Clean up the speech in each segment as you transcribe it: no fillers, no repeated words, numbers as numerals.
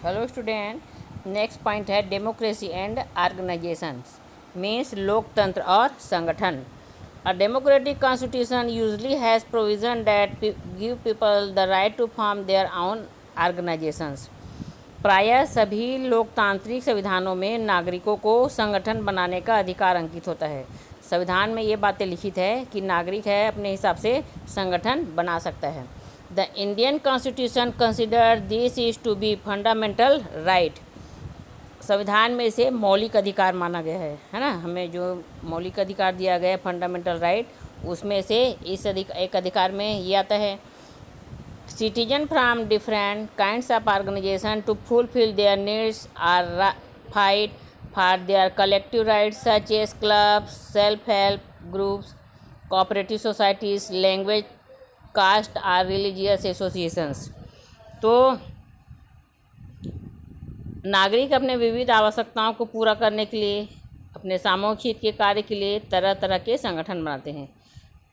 Hello student. Next point है democracy and organisations means लोकतंत्र और संगठन। A democratic constitution usually has provision that give people the right to form their own organisations. प्रायः सभी लोकतांत्रिक संविधानों में नागरिकों को संगठन बनाने का अधिकार अंकित होता है। संविधान में ये बातें लिखित है कि नागरिक है अपने हिसाब से संगठन बना सकता है। The Indian constitution consider this is to be fundamental right. संविधान में इसे मौलिक अधिकार माना गया है ना। हमें जो मौलिक अधिकार दिया गया है फंडामेंटल राइट, उसमें से एक अधिकार में ये आता है, citizens from different kinds of organization to fulfill their needs or fight for their collective rights such as clubs, self-help groups, cooperative societies, language, caste or religious associations। तो नागरिक अपने विविध आवश्यकताओं को पूरा करने के लिए, अपने सामूहिक हित के कार्य के लिए तरह तरह के संगठन बनाते हैं।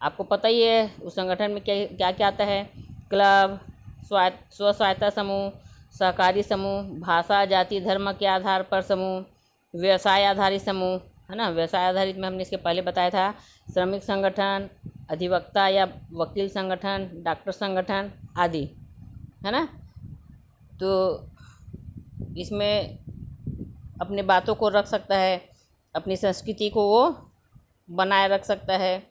आपको पता ही है उस संगठन में क्या क्या क्या आता है। क्लब, स्व सहायता समूह, सहकारी समूह, भाषा जाति धर्म के आधार पर समूह, व्यवसाय आधारित समूह, है ना। व्यवसाय आधारित में हमने इसके पहले बताया था, श्रमिक संगठन, अधिवक्ता या वकील संगठन, डॉक्टर संगठन आदि, है ना। तो इसमें अपने बातों को रख सकता है, अपनी संस्कृति को वो बनाए रख सकता है,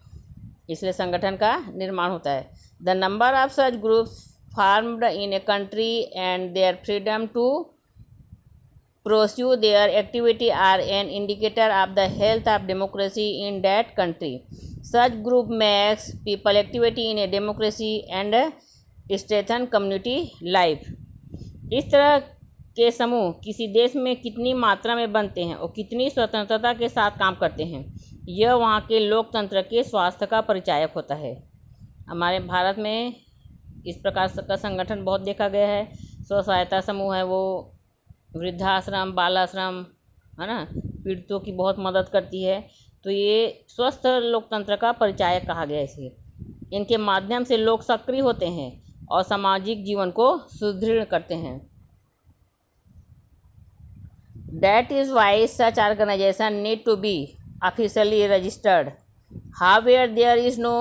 इसलिए संगठन का निर्माण होता है। The number of such groups formed in a country and their freedom to pursue their activity are an indicator of the health of democracy in that country. Such group makes people activity in a democracy and strengthen community life. इस तरह के समूह किसी देश में कितनी मात्रा में बनते हैं और कितनी स्वतंत्रता के साथ काम करते हैं, यह वहाँ के लोकतंत्र के स्वास्थ्य का परिचायक होता है। हमारे भारत में इस प्रकार का संगठन बहुत देखा गया है। स्व सहायता समूह है, वो वृद्धाश्रम, बालाश्रम, है ना, पीड़ितों की बहुत मदद करती है। तो ये स्वस्थ लोकतंत्र का परिचायक कहा गया है इसे। इनके माध्यम से लोग सक्रिय होते हैं और सामाजिक जीवन को सुदृढ़ करते हैं। That is why such organisation need to be officially registered. However there is no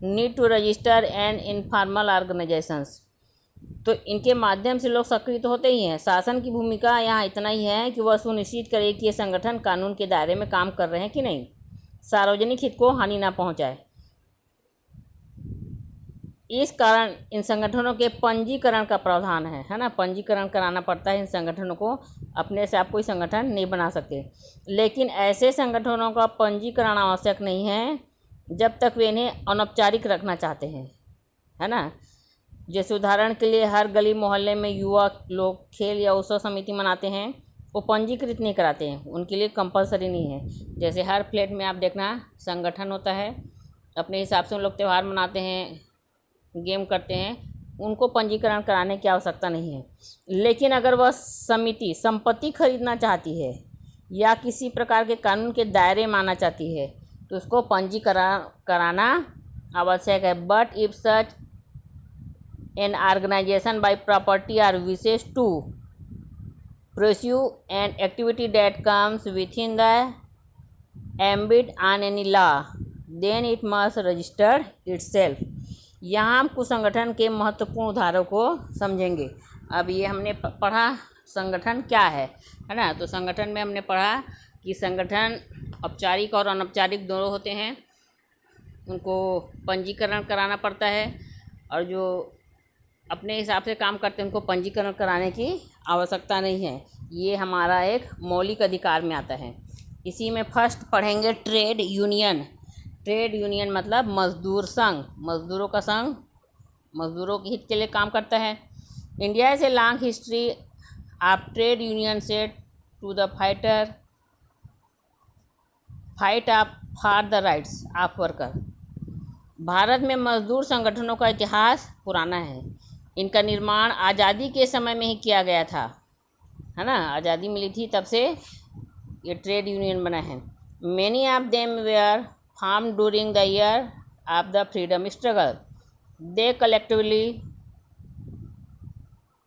need to register an informal organisations. तो इनके माध्यम से लोग सक्रिय तो होते ही हैं। शासन की भूमिका यहाँ इतना ही है कि वह सुनिश्चित करे कि ये संगठन कानून के दायरे में काम कर रहे हैं कि नहीं, सार्वजनिक हित को हानि ना पहुँचाए। इस कारण इन संगठनों के पंजीकरण का प्रावधान है ना। पंजीकरण कराना पड़ता है इन संगठनों को। अपने से आप कोई संगठन नहीं बना सकते, लेकिन ऐसे संगठनों का पंजीकरण आवश्यक नहीं है जब तक वे इन्हें अनौपचारिक रखना चाहते हैं, है ना। जैसे उदाहरण के लिए हर गली मोहल्ले में युवा लोग खेल या उत्सव समिति मनाते हैं, वो पंजीकृत नहीं कराते हैं, उनके लिए कंपलसरी नहीं है। जैसे हर फ्लैट में आप देखना संगठन होता है, अपने हिसाब से उन लोग त्यौहार मनाते हैं, गेम करते हैं, उनको पंजीकरण कराने की आवश्यकता नहीं है। लेकिन अगर वह समिति संपत्ति खरीदना चाहती है या किसी प्रकार के कानून के दायरे में आना चाहती है तो उसको पंजीकरण कराना आवश्यक है। But if such an organization by property or wishes to pursue an activity that comes within the ambit on any law, then it must register itself। यहाँ हम कुछ संगठन के महत्वपूर्ण उदाहरणों को समझेंगे। अब ये हमने पढ़ा संगठन क्या है ना। तो संगठन में हमने पढ़ा कि संगठन औपचारिक और अनौपचारिक दोनों होते हैं, उनको पंजीकरण कराना पड़ता है, और जो अपने हिसाब से काम करते हैं उनको पंजीकरण कराने की आवश्यकता नहीं है। ये हमारा एक मौलिक अधिकार में आता है। इसी में फर्स्ट पढ़ेंगे ट्रेड यूनियन। ट्रेड यूनियन मतलब मजदूर संघ, मजदूरों का संघ, मजदूरों के हित के लिए काम करता है। India is a long history of trade union set to the fight of for the rights of worker. भारत में मजदूर संगठनों का इतिहास पुराना है। इनका निर्माण आज़ादी के समय में ही किया गया था, है ना। आज़ादी मिली थी तब से ये ट्रेड यूनियन बना है। Many of them were form during the year of the freedom struggle. They collectively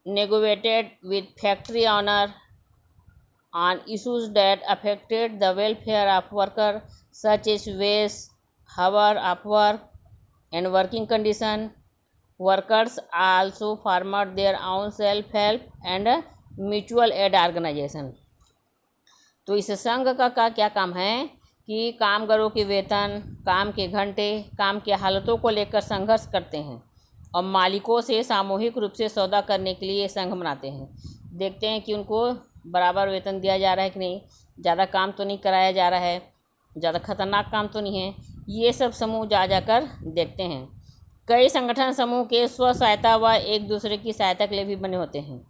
negotiated with factory owner on issues that affected the welfare of workers such as wage, hour of work, and working condition. Workers also formed their own self-help and mutual aid organization. तो इस संघ का क्या काम है कि कामगारों के वेतन, काम के घंटे, काम की हालतों को लेकर संघर्ष करते हैं और मालिकों से सामूहिक रूप से सौदा करने के लिए संघ बनाते हैं। देखते हैं कि उनको बराबर वेतन दिया जा रहा है कि नहीं, ज़्यादा काम तो नहीं कराया जा रहा है, ज़्यादा खतरनाक काम तो नहीं है। ये सब समूह जाकर देखते हैं। कई संगठन समूह के स्व सहायता व एक दूसरे की सहायता के लिए भी बने होते हैं,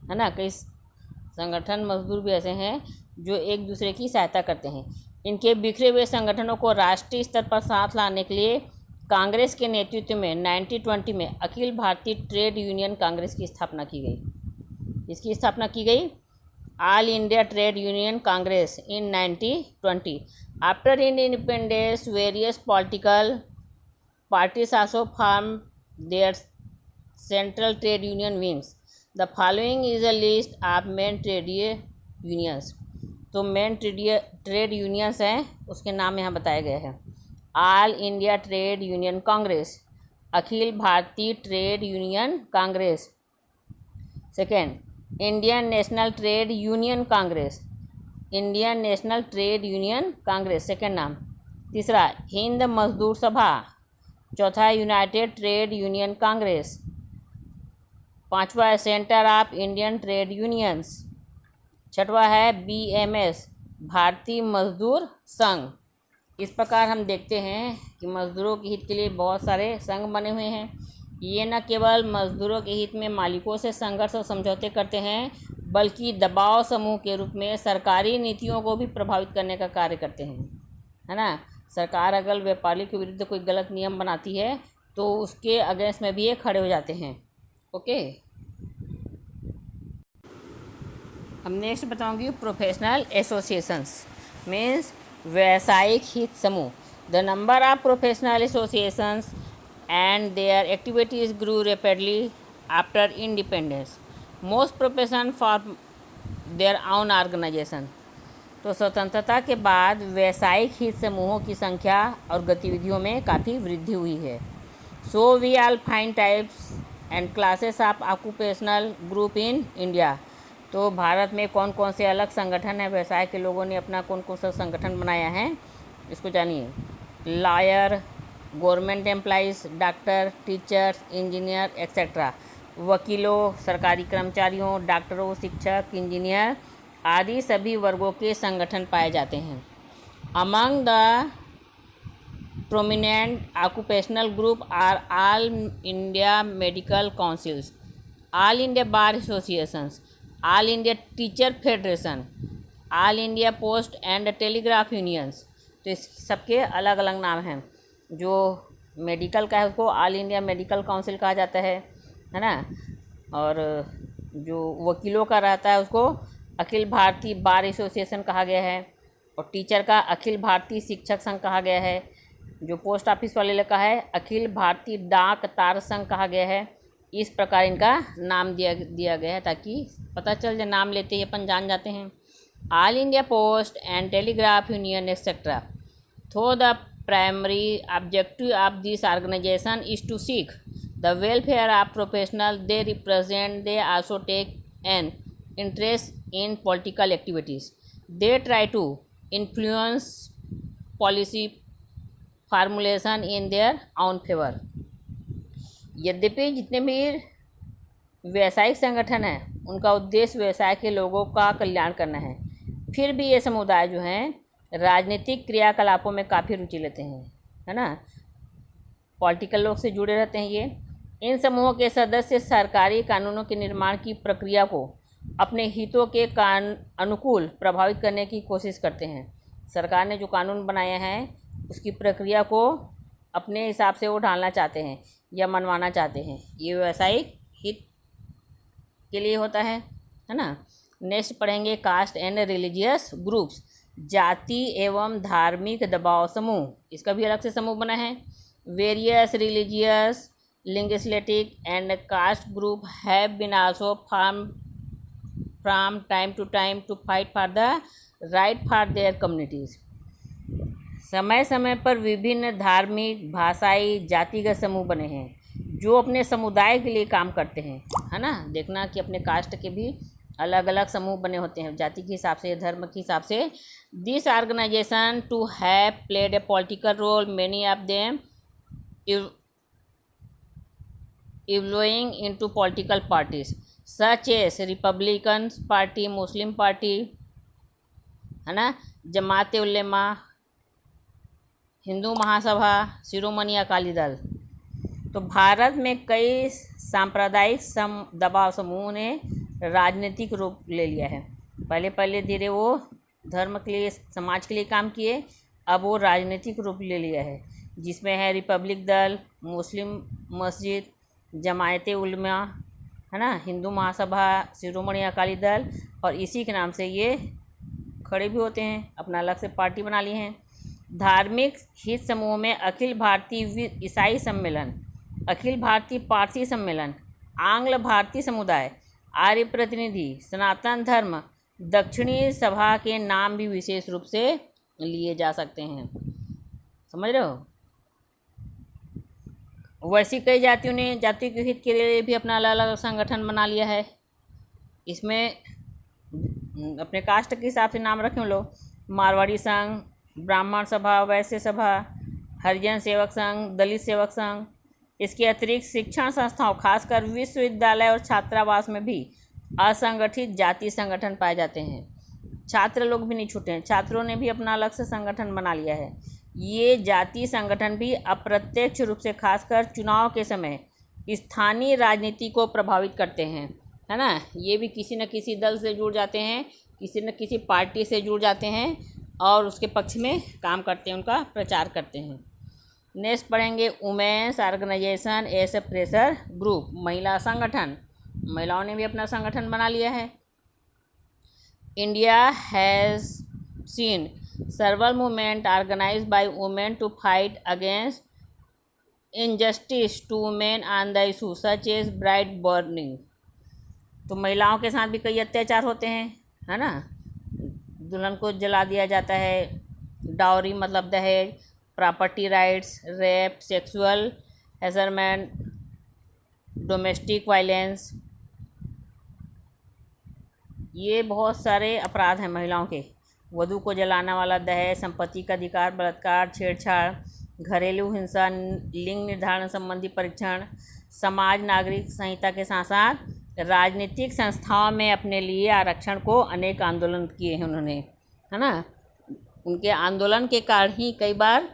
है ना। कई संगठन मजदूर भी ऐसे हैं जो एक दूसरे की सहायता करते हैं। इनके बिखरे हुए संगठनों को राष्ट्रीय स्तर पर साथ लाने के लिए कांग्रेस के नेतृत्व में 1920 में अखिल भारतीय ट्रेड यूनियन कांग्रेस की स्थापना की गई। इसकी स्थापना की गई All India Trade Union Congress in 1920। After independence various political parties also formed their central trade union wings. The following is a list of main trade unions. तो मेन ट्रेड यूनियंस हैं, उसके नाम यहाँ बताए गए हैं। All India Trade Union Congress, Akhil Bharatiya Trade Union Congress. Second, Indian National Trade Union Congress, Indian National Trade Union Congress second नाम। तीसरा, हिंद मजदूर सभा। चौथा, यूनाइटेड ट्रेड यूनियन कांग्रेस। पांचवा है centre of Indian trade unions. छठवा है BMS, भारतीय मजदूर संघ। इस प्रकार हम देखते हैं कि मजदूरों के हित के लिए बहुत सारे संघ बने हुए हैं। ये न केवल मजदूरों के हित में मालिकों से संघर्ष और समझौते करते हैं, बल्कि दबाव समूह के रूप में सरकारी नीतियों को भी प्रभावित करने का कार्य करते हैं, है ना। सरकार अगर व्यापारी के विरुद्ध कोई गलत नियम बनाती है तो उसके अगेंस्ट में भी ये खड़े हो जाते हैं। ओके, अब नेक्स्ट बताऊंगी प्रोफेशनल एसोसिएशंस मीन्स व्यावसायिक हित समूह। The number of professional associations and their activities grew rapidly after independence. Most profession for their own organisation. तो स्वतंत्रता के बाद व्यावसायिक हित समूहों की संख्या और गतिविधियों में काफ़ी वृद्धि हुई है। So we all find types and classes of occupational group in India. तो भारत में कौन कौन से अलग संगठन हैं, व्यवसाय के लोगों ने अपना कौन कौन सा संगठन बनाया है, इसको जानिए। Lawyer, government employees, doctor, teachers, engineer etcetera. वकीलों, सरकारी कर्मचारियों, डॉक्टरों, शिक्षक, इंजीनियर आदि सभी वर्गों के संगठन पाए जाते हैं। Among the prominent occupational group are all India medical councils, all India bar associations, all India teacher federation, all India post and telegraph unions. तो इस सबके अलग अलग नाम हैं। जो मेडिकल का है उसको ऑल इंडिया मेडिकल काउंसिल कहा जाता है ना। और जो वकीलों का रहता है उसको अखिल भारतीय बार एसोसिएशन कहा गया है। और टीचर का अखिल भारतीय शिक्षक संघ कहा गया है। जो पोस्ट ऑफिस वाले का है अखिल भारतीय डाक तार संघ कहा गया है। इस प्रकार इनका नाम दिया गया है ताकि पता चल जाए, नाम लेते ही अपन जान जाते हैं। All India post and Telegraph Union etcetera. Though the primary objective of this organisation is to seek the welfare of professional they represent. They also take an interest in political activities. They try to influence policy formulation in their own favor. यद्यपि जितने भी व्यावसायिक संगठन हैं उनका उद्देश्य व्यवसाय के लोगों का कल्याण करना है, फिर भी ये समुदाय जो हैं राजनीतिक क्रियाकलापों में काफ़ी रुचि लेते हैं, है ना। पॉलिटिकल लोग से जुड़े रहते हैं ये। इन समूहों के सदस्य सरकारी कानूनों के निर्माण की प्रक्रिया को अपने हितों के अनुकूल प्रभावित करने की कोशिश करते हैं। सरकार ने जो कानून बनाया है उसकी प्रक्रिया को अपने हिसाब से वो ढालना चाहते हैं या मनवाना चाहते हैं। ये व्यावसायिक हित के लिए होता है ना। नेक्स्ट पढ़ेंगे कास्ट एंड रिलीजियस ग्रुप्स, जाति एवं धार्मिक दबाव समूह। इसका भी अलग से समूह बना है। Various religious linguistic and caste group have been also formed from time to time to fight for the right for their communities. समय समय पर विभिन्न धार्मिक, भाषाई, जातिगत समूह बने हैं जो अपने समुदाय के लिए काम करते हैं, है ना। देखना कि अपने कास्ट के भी अलग अलग समूह बने होते हैं, जाति के हिसाब से, धर्म के हिसाब से। This organisation to have played a political role, many of them evolving into political parties such as Republican party, Muslim party, है ना, जमात उलेमा, हिंदू महासभा, शिरोमणि अकाली दल। तो भारत में कई सांप्रदायिक दबाव समूह ने राजनीतिक रूप ले लिया है। पहले धीरे वो धर्म के लिए, समाज के लिए काम किए, अब वो राजनीतिक रूप ले लिया है, जिसमें है रिपब्लिक दल, मुस्लिम मस्जिद, जमायत उलमा, है ना, हिंदू महासभा, शिरोमणि अकाली दल, और इसी के नाम से ये खड़े भी होते हैं, अपना अलग से पार्टी बना ली हैं। धार्मिक हित समूह में अखिल भारतीय ईसाई सम्मेलन, अखिल भारतीय पारसी सम्मेलन, आंग्ल भारतीय समुदाय, आर्य प्रतिनिधि, सनातन धर्म, दक्षिणी सभा के नाम भी विशेष रूप से लिए जा सकते हैं। समझ रहे हो। वैसी कई जातियों ने जाति के हित के लिए भी अपना अलग अलग संगठन बना लिया है। इसमें अपने कास्ट के हिसाब से नाम रखें लोग, मारवाड़ी संघ, ब्राह्मण सभा, वैश्य सभा, हरिजन सेवक संघ, दलित सेवक संघ। इसके अतिरिक्त शिक्षण संस्थाओं, खासकर विश्वविद्यालय और छात्रावास में भी असंगठित जाति संगठन पाए जाते हैं। छात्र लोग भी नहीं छूटे हैं, छात्रों ने भी अपना अलग से संगठन बना लिया है। ये जाति संगठन भी अप्रत्यक्ष रूप से, खासकर चुनाव के समय, स्थानीय राजनीति को प्रभावित करते हैं, है ना। ये भी किसी न किसी दल से जुड़ जाते हैं, किसी न किसी पार्टी से जुड़ जाते हैं और उसके पक्ष में काम करते हैं, उनका प्रचार करते हैं। नेक्स्ट पढ़ेंगे women's organisation as a pressure group, महिला संगठन। महिलाओं ने भी अपना संगठन बना लिया है। India has seen several movement organized by women to fight against injustice to women on the issue such as bride burning। तो महिलाओं के साथ भी कई अत्याचार होते हैं, है ना। दुल्हन को जला दिया जाता है, डाउरी मतलब दहेज, property rights, rape, sexual harassment, domestic violence, ये बहुत सारे अपराध हैं महिलाओं के। वधू को जलाना वाला दहेज, संपत्ति का अधिकार, बलात्कार, छेड़छाड़, घरेलू हिंसा, लिंग निर्धारण संबंधी परीक्षण, समाज नागरिक संहिता के साथ साथ राजनीतिक संस्थाओं में अपने लिए आरक्षण को अनेक आंदोलन किए हैं उन्होंने, है ना। उनके आंदोलन के कारण ही कई बार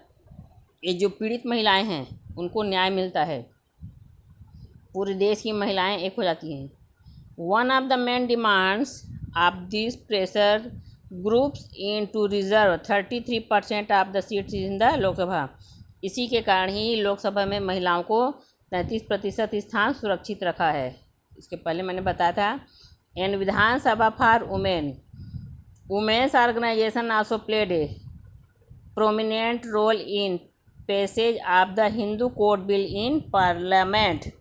ये जो पीड़ित महिलाएं हैं उनको न्याय मिलता है, पूरे देश की महिलाएं एक हो जाती हैं। One of the main demands of this pressure groups in to reserve 33% of the seats in the Lok Sabha. इसी के कारण ही लोकसभा में महिलाओं को 33% स्थान सुरक्षित रखा है। इसके पहले मैंने बताया था। And Vidhan Sabha for women, women's organisation also played a prominent role in passage of the Hindu code bill in parliament.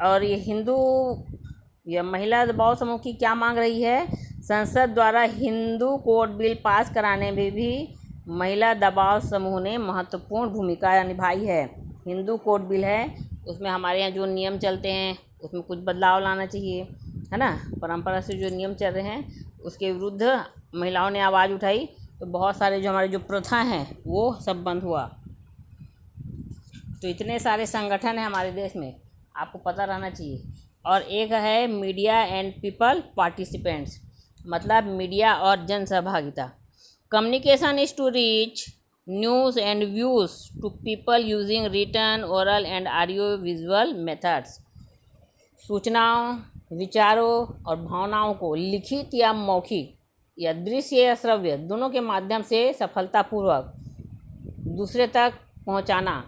और ये यह महिला दबाव समूह की क्या मांग रही है? संसद द्वारा हिंदू कोड बिल पास कराने में भी महिला दबाव समूह ने महत्वपूर्ण भूमिका निभाई है। हिंदू कोड बिल है, उसमें हमारे यहाँ जो नियम चलते हैं उसमें कुछ बदलाव लाना चाहिए, है ना। परंपरा से जो नियम चल रहे हैं उसके विरुद्ध महिलाओं ने आवाज़ उठाई, तो बहुत सारे जो हमारे जो प्रथा हैं वो सब बंद हुआ। तो इतने सारे संगठन हैं हमारे देश में, आपको पता रहना चाहिए। और एक है मीडिया एंड पीपल पार्टिसिपेंट्स, मतलब मीडिया और जन सहभागिता। Communication is to reach news and views to people using written, oral and audio visual methods. सूचनाओं, विचारों और भावनाओं को लिखित या मौखिक या दृश्य या श्रव्य दोनों के माध्यम से सफलतापूर्वक दूसरे तक पहुंचाना,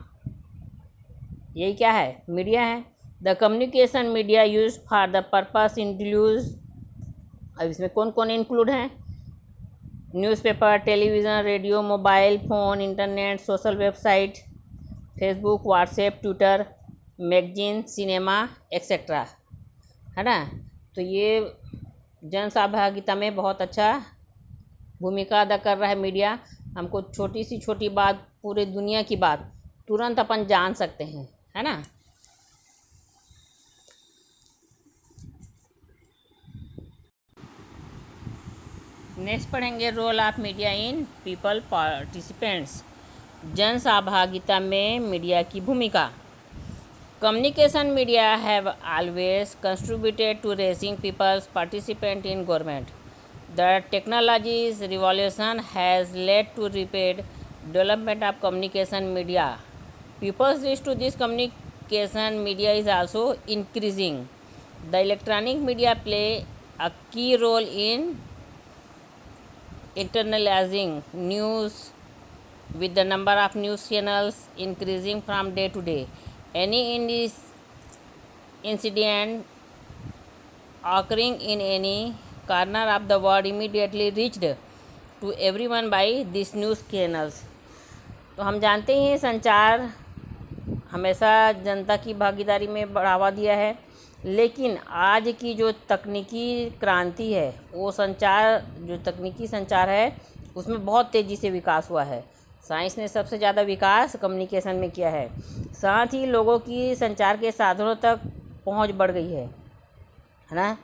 यही क्या है? मीडिया है। The communication media use for the purpose include, अब इसमें कौन कौन इंक्लूड हैं? Newspaper, television, radio, mobile phone, internet, social website, Facebook, WhatsApp, Twitter, magazine, cinema etcetera, है ना। तो ये जन सहभागिता में बहुत अच्छा भूमिका अदा कर रहा है मीडिया। हमको छोटी सी छोटी बात, पूरे दुनिया की बात तुरंत अपन जान सकते हैं, है ना। नेक्स्ट पढ़ेंगे role of media in people participants. जन सहभागिता में मीडिया की भूमिका। Communication media have always contributed to raising people's participant in government. The technologies revolution has led to rapid development of communication media. People's reach to this communication media is also increasing. The electronic media play a key role in internalizing news, with the number of news channels increasing from day to day. Any incident occurring in any corner of the world immediately reached to everyone by these news channels. तो हम जानते हैं संचार हमेशा जनता की भागीदारी में बढ़ावा दिया है, लेकिन आज की जो तकनीकी क्रांति है वो संचार, जो तकनीकी संचार है उसमें बहुत तेज़ी से विकास हुआ है। साइंस ने सबसे ज़्यादा विकास कम्युनिकेशन में किया है। साथ ही लोगों की संचार के साधनों तक पहुंच बढ़ गई है ना।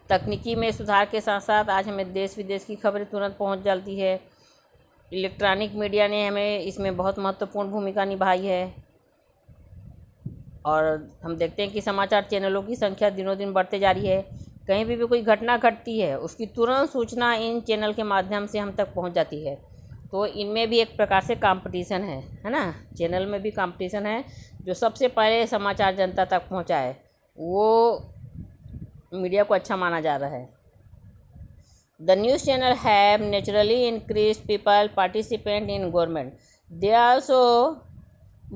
तकनीकी में सुधार के साथ साथ आज हमें देश विदेश की खबरें तुरंत पहुंच जाती है। इलेक्ट्रॉनिक मीडिया ने हमें इसमें बहुत महत्वपूर्ण भूमिका निभाई है और हम देखते हैं कि समाचार चैनलों की संख्या दिनों दिन बढ़ते जा रही है। कहीं भी कोई घटना घटती है उसकी तुरंत सूचना इन चैनल के माध्यम से हम तक पहुंच जाती है। तो इनमें भी एक प्रकार से कंपटीशन है ना। चैनल में भी कंपटीशन है, जो सबसे पहले समाचार जनता तक पहुंचाए वो मीडिया को अच्छा माना जा रहा है। The news channel have naturally increased people participant in government. They also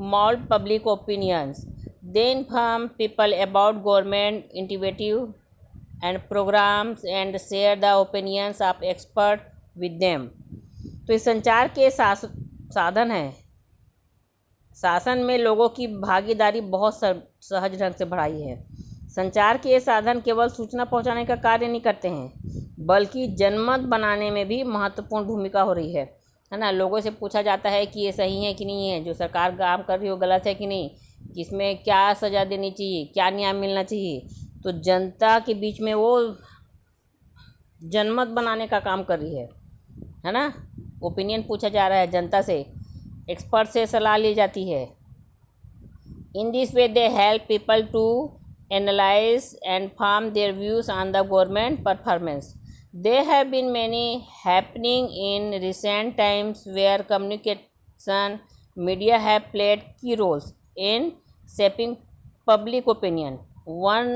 mold public opinions. They inform people about government initiative and programs and share the opinions of expert with them. तो इस संचार के साधन हैं। शासन में लोगों की भागीदारी बहुत सहज ढंग से बढ़ाई है। संचार के साधन केवल सूचना पहुंचाने का कार्य नहीं करते हैं, बल्कि जनमत बनाने में भी महत्वपूर्ण भूमिका हो रही है ना। लोगों से पूछा जाता है कि ये सही है कि नहीं है, जो सरकार काम कर रही हो गलत है कि नहीं, किसमें क्या सज़ा देनी चाहिए, क्या न्याय मिलना चाहिए। तो जनता के बीच में वो जनमत बनाने का काम कर रही है ना। ओपिनियन पूछा जा रहा है जनता से, एक्सपर्ट से सलाह ली जाती है। In this way they help people to analyze and form their views on the government performance. There have been many happening in recent times where communication media have played key roles in shaping public opinion. One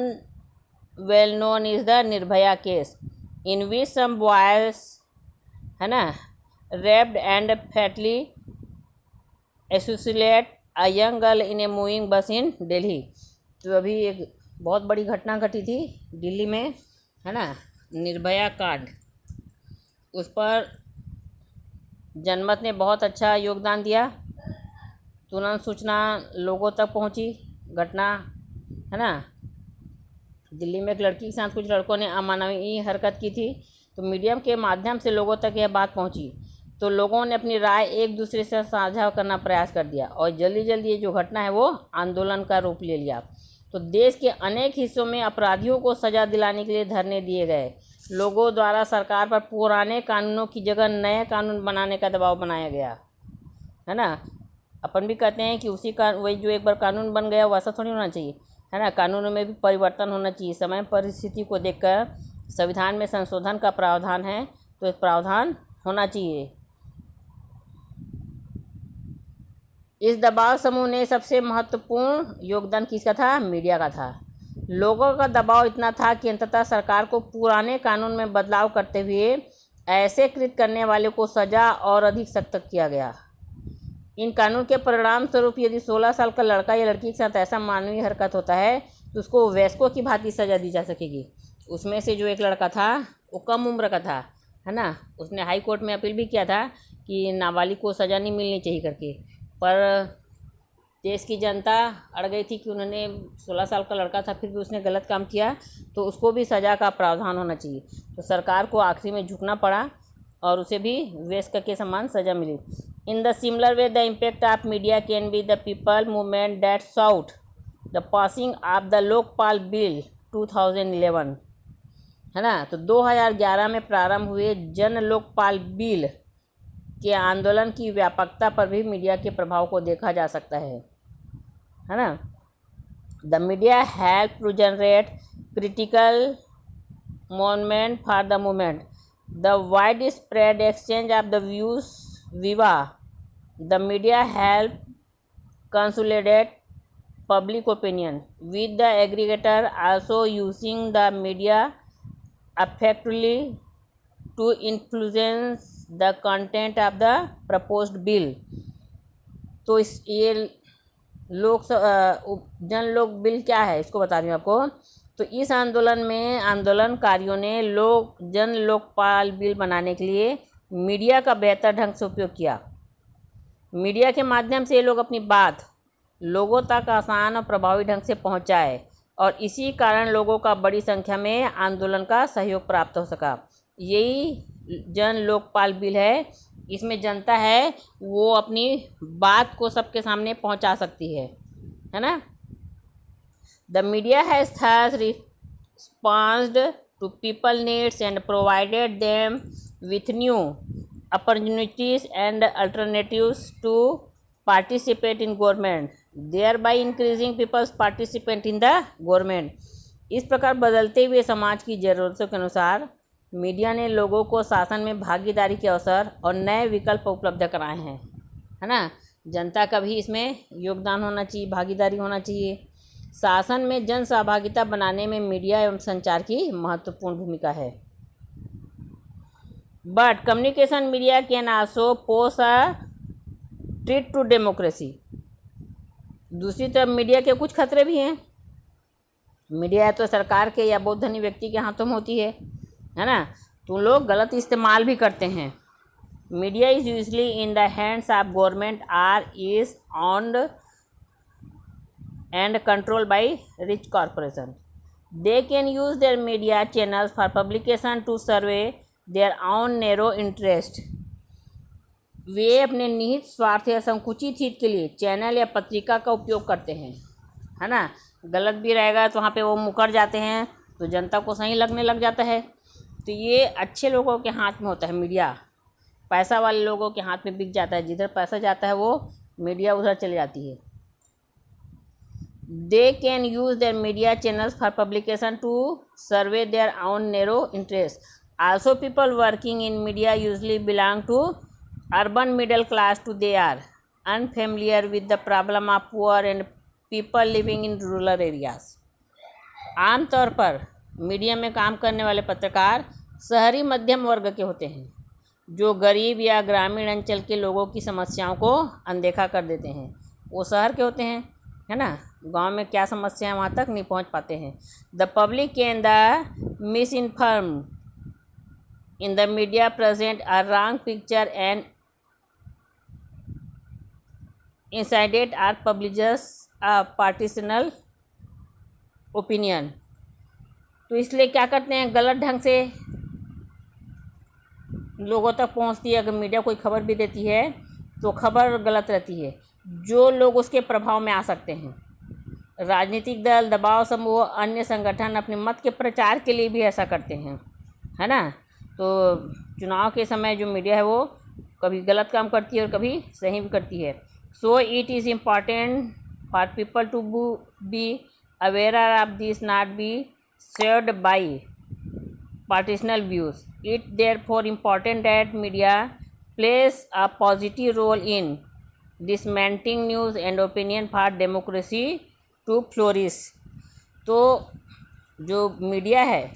well known is the Nirbhaya case, in which some boys है ना raped and fatally assassinated a young girl in a moving bus in Delhi. तो अभी एक बहुत बड़ी घटना घटी थी दिल्ली में, है ना, निर्भया कांड। उस पर जनमत ने बहुत अच्छा योगदान दिया। तुरंत सूचना लोगों तक पहुंची। घटना है ना, दिल्ली में एक लड़की के साथ कुछ लड़कों ने अमानवीय हरकत की थी, तो मीडिया के माध्यम से लोगों तक यह बात पहुंची। तो लोगों ने अपनी राय एक दूसरे से साझा करना प्रयास कर दिया और जल्दी जल्दी ये जो घटना है वो आंदोलन का रूप ले लिया। तो देश के अनेक हिस्सों में अपराधियों को सज़ा दिलाने के लिए धरने दिए गए। लोगों द्वारा सरकार पर पुराने कानूनों की जगह नए कानून बनाने का दबाव बनाया गया, है ना। अपन भी कहते हैं कि वही जो एक बार कानून बन गया वैसा थोड़ी होना चाहिए, है ना। कानूनों में भी परिवर्तन होना चाहिए। समय परिस्थिति को देखकर संविधान में संशोधन का प्रावधान है, तो एक प्रावधान होना चाहिए। इस दबाव समूह ने सबसे महत्वपूर्ण योगदान किसका था? मीडिया का था। लोगों का दबाव इतना था कि अंततः सरकार को पुराने कानून में बदलाव करते हुए ऐसे कृत्य करने वाले को सज़ा और अधिक सख्त किया गया। इन कानून के परिणाम स्वरूप यदि 16 साल का लड़का या लड़की के साथ ऐसा मानवीय हरकत होता है तो उसको वयस्कों की भांति सज़ा दी जा सकेगी। उसमें से जो एक लड़का था वो कम उम्र का था, है ना। उसने हाई कोर्ट में अपील भी किया था कि नाबालिग को सज़ा नहीं मिलनी चाहिए करके, पर देश की जनता अड़ गई थी कि उन्होंने 16 साल का लड़का था फिर भी उसने गलत काम किया, तो उसको भी सज़ा का प्रावधान होना चाहिए। तो सरकार को आखिरी में झुकना पड़ा और उसे भी वेश्या के समान सज़ा मिली। In the similar way the impact of media can be the people movement that sought the passing of the Lokpal bill 2011, है ना। तो 2011 में प्रारंभ हुए जन लोकपाल बिल के आंदोलन की व्यापकता पर भी मीडिया के प्रभाव को देखा जा सकता है ना। The media help to generate critical moment for the movement, the wide spread exchange of the views viva, the media help consolidate public opinion with the aggregator also using the media effectively to influence the content of the proposed bill। तो ये जन लोक bill क्या है इसको बता रही हूँ आपको। तो इस आंदोलन में आंदोलनकारियों ने जन लोकपाल बिल बनाने के लिए मीडिया का बेहतर ढंग से उपयोग किया। मीडिया के माध्यम से ये लोग अपनी बात लोगों तक आसान और प्रभावी ढंग से पहुंचाए और इसी कारण लोगों का बड़ी संख्या में आंदोलन का सहयोग प्राप्त हो सका। यही जन लोकपाल बिल है। इसमें जनता है वो अपनी बात को सबके सामने पहुंचा सकती है ना। The media has thus responded to people needs and provided them with new opportunities and alternatives to participate in government, thereby increasing people's participation in the government। इस प्रकार बदलते हुए समाज की ज़रूरतों के अनुसार मीडिया ने लोगों को शासन में भागीदारी के अवसर और नए विकल्प उपलब्ध कराए हैं, है ना। जनता का भी इसमें योगदान होना चाहिए, भागीदारी होना चाहिए। शासन में जन सहभागिता बनाने में मीडिया एवं संचार की महत्वपूर्ण भूमिका है। But communication media can also pose a threat to democracy. दूसरी तरफ मीडिया के कुछ खतरे भी हैं। मीडिया तो सरकार के या बहुत धनी व्यक्ति के हाथों में होती है ना। तो लोग गलत इस्तेमाल भी करते हैं। Media is usually in the hands of government or is owned and control by rich corporation. They can use their media channels for publication to survey their own narrow interest. वे अपने निहित स्वार्थ या संकुचित हित के लिए चैनल या पत्रिका का उपयोग करते हैं, है ना। गलत भी रहेगा तो वहाँ पे वो मुकर जाते हैं, तो जनता को सही लगने लग जाता है। तो ये अच्छे लोगों के हाथ में होता है मीडिया, पैसा वाले लोगों के हाथ में बिक जाता है। जिधर पैसा जाता है वो मीडिया उधर चली जाती है। They can use their media channels for publication to survey their own narrow interest. Also people working in media usually belong to urban middle class to they are unfamiliar with the problem of poor and people living in rural areas। आमतौर पर media में काम करने वाले पत्रकार शहरी मध्यम वर्ग के होते हैं, जो गरीब या ग्रामीण अंचल के लोगों की समस्याओं को अनदेखा कर देते हैं। वो शहर के होते हैं, है ना। गांव में क्या समस्या है वहाँ तक नहीं पहुँच पाते हैं। The public can the misinform in the media present a wrong picture and incited or publishers partisan opinion. तो इसलिए क्या करते हैं, गलत ढंग से लोगों तक पहुंचती है। अगर मीडिया कोई खबर भी देती है तो खबर गलत रहती है। जो लोग उसके प्रभाव में आ सकते हैं, राजनीतिक दल, दबाव समूह, अन्य संगठन अपने मत के प्रचार के लिए भी ऐसा करते हैं, है ना। तो चुनाव के समय जो मीडिया है वो कभी गलत काम करती है और कभी सही भी करती है। So it is important for people to be aware of this, not be shared by partisan views. It therefore important that media plays a positive role in dismantling news and opinion for democracy to flourish. तो जो media है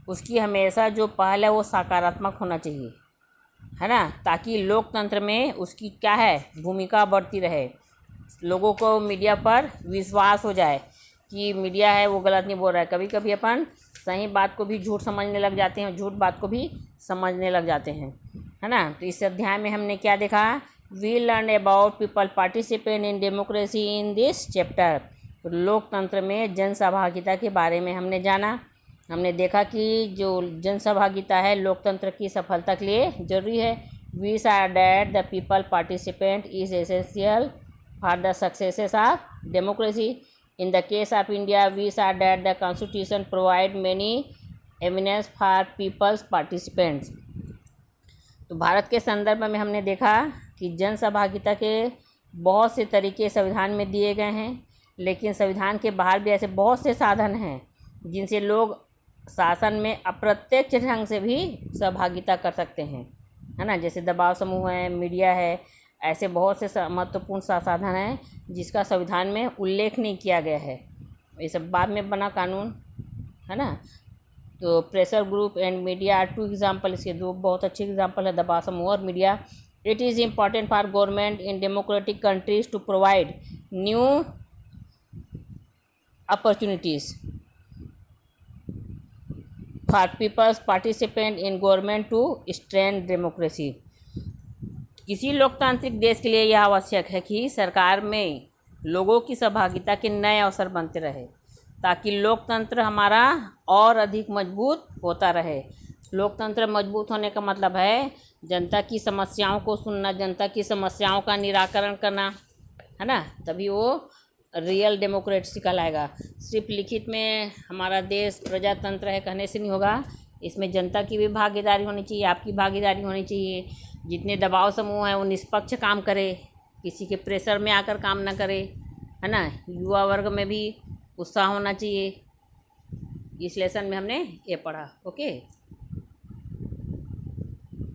उसकी हमेशा जो पहल है वो सकारात्मक होना चाहिए, है ना, ताकि लोकतंत्र में उसकी क्या है भूमिका बढ़ती रहे। लोगों को मीडिया पर विश्वास हो जाए कि मीडिया है वो गलत नहीं बोल रहा है। कभी कभी अपन सही बात को भी झूठ समझने लग जाते हैं, झूठ बात को भी समझने लग जाते हैं, है ना। तो इस अध्याय में हमने क्या देखा we learn about people participate in democracy in this chapter. लोकतंत्र में जन सहभागिता के बारे में हमने जाना। हमने देखा कि जो जन सहभागिता है लोकतंत्र की सफलता के लिए जरूरी है। We saw that the people participant is essential for the success of democracy. In the case of India, we saw that the constitution provide many avenues for people's participants. तो भारत के संदर्भ में हमने देखा कि जन सहभागिता के बहुत से तरीके संविधान में दिए गए हैं, लेकिन संविधान के बाहर भी ऐसे बहुत से साधन हैं जिनसे लोग शासन में अप्रत्यक्ष ढंग से भी सहभागिता कर सकते हैं, है ना। जैसे दबाव समूह है, मीडिया है, ऐसे बहुत से महत्वपूर्ण साधन हैं जिसका संविधान में उल्लेख नहीं किया गया है। ये सब बाद में बना कानून, है ना। तो pressure group and media are two example, इसके दो बहुत अच्छे एग्जाम्पल है, दबाव समूह और मीडिया। It is important for government in democratic countries to provide new opportunities for people's participant in government to strength democracy. किसी लोकतांत्रिक देश के लिए यह आवश्यक है कि सरकार में लोगों की सहभागिता के नए अवसर बनते रहे ताकि लोकतंत्र हमारा और अधिक मजबूत होता रहे। लोकतंत्र मजबूत होने का मतलब है जनता की समस्याओं को सुनना, जनता की समस्याओं का निराकरण करना, है ना, तभी वो रियल डेमोक्रेसी कहलाएगा। सिर्फ लिखित में हमारा देश प्रजातंत्र है कहने से नहीं होगा, इसमें जनता की भी भागीदारी होनी चाहिए, आपकी भागीदारी होनी चाहिए। जितने दबाव समूह हैं वो निष्पक्ष काम करे, किसी के प्रेशर में आकर काम ना करे, है ना। युवा वर्ग में भी उत्साह होना चाहिए। इस लेसन में हमने ये पढ़ा। ओके।